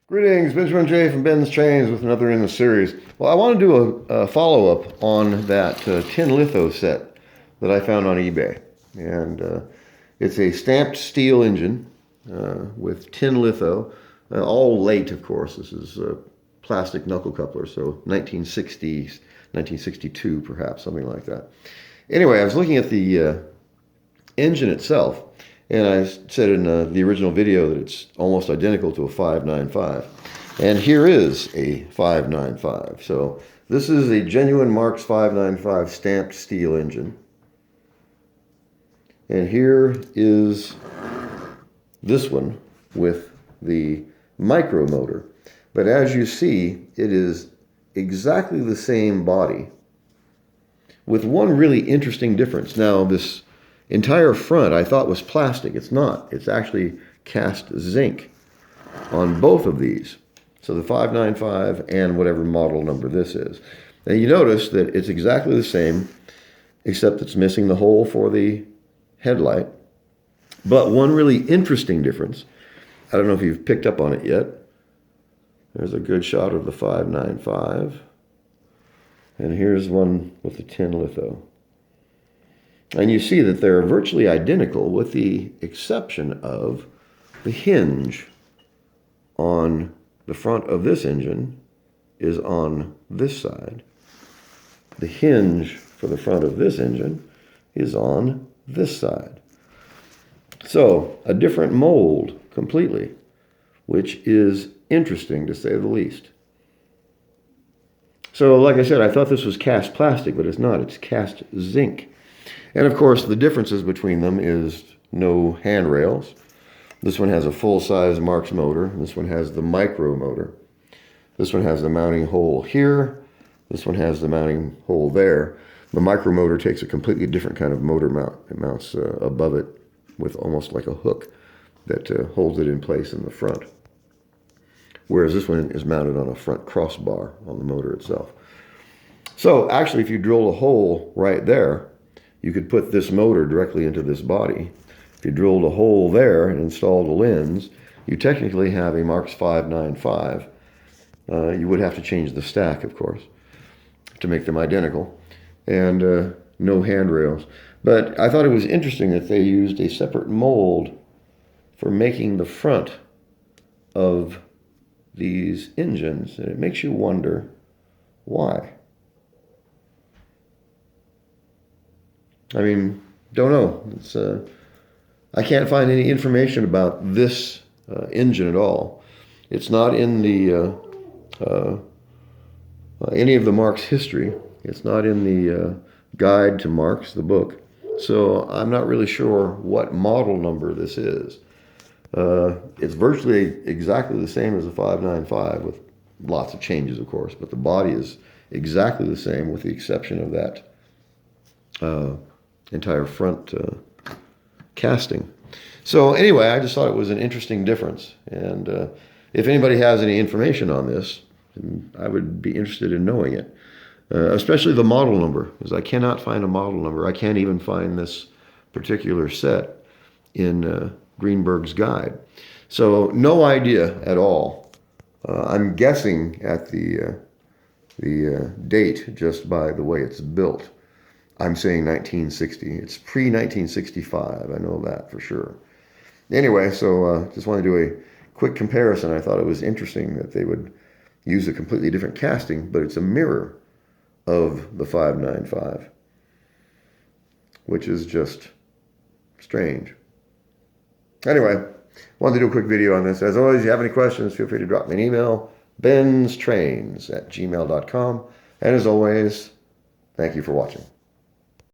Greetings, Benjamin J. from BENZTRAINZ with another in the series. Well, I want to do a follow-up on that tin litho set that I found on eBay. And it's a stamped steel engine with tin litho, all late, of course. This is plastic knuckle coupler, so 1960s, 1962 perhaps, something like that. Anyway, I was looking at the engine itself, and I said in the original video that it's almost identical to a 595. And here is a 595. So this is a genuine Marx 595 stamped steel engine. And here is this one with the micro motor. But as you see, it is exactly the same body with one really interesting difference. Now, this entire front I thought was plastic. It's not. It's actually cast zinc on both of these. So the 595 and whatever model number this is. And you notice that it's exactly the same, except it's missing the hole for the headlight. But one really interesting difference, I don't know if you've picked up on it yet. There's a good shot of the 595. And here's one with the tin litho. And you see that they're virtually identical with the exception of the hinge on the front of this engine is on this side. The hinge for the front of this engine is on this side. So a different mold completely, which is interesting to say the least. So like I said, I thought this was cast plastic, but it's not. It's cast zinc. And of course, the differences between them is no handrails. This one has a full-size Marx motor. This one has the micro motor. This one has the mounting hole here. This one has the mounting hole there. The micro motor takes a completely different kind of motor mount. It mounts above it with almost like a hook that holds it in place in the front. Whereas this one is mounted on a front crossbar on the motor itself. So actually, if you drill a hole right there, you could put this motor directly into this body. If you drilled a hole there and installed a lens, you technically have a Marx 595. You would have to change the stack, of course, to make them identical, and no handrails. But I thought it was interesting that they used a separate mold for making the front of these engines, and it makes you wonder why. I mean, don't know. It's I can't find any information about this engine at all. It's not in the any of the Marx history. It's not in the guide to Marx, the book. So I'm not really sure what model number this is. It's virtually exactly the same as a 595 with lots of changes, of course, but the body is exactly the same with the exception of that entire front casting. So anyway, I just thought it was an interesting difference. And if anybody has any information on this, I would be interested in knowing it. Especially the model number, because I cannot find a model number. I can't even find this particular set in Greenberg's guide. So no idea at all. I'm guessing at the date just by the way it's built. I'm saying 1960. It's pre-1965. I know that for sure. Anyway, so just want to do a quick comparison. I thought it was interesting that they would use a completely different casting, but it's a mirror of the 595, which is just strange. Anyway, wanted to do a quick video on this. As always, if you have any questions, feel free to drop me an email, BENZTRAINZ@gmail.com. And as always, thank you for watching.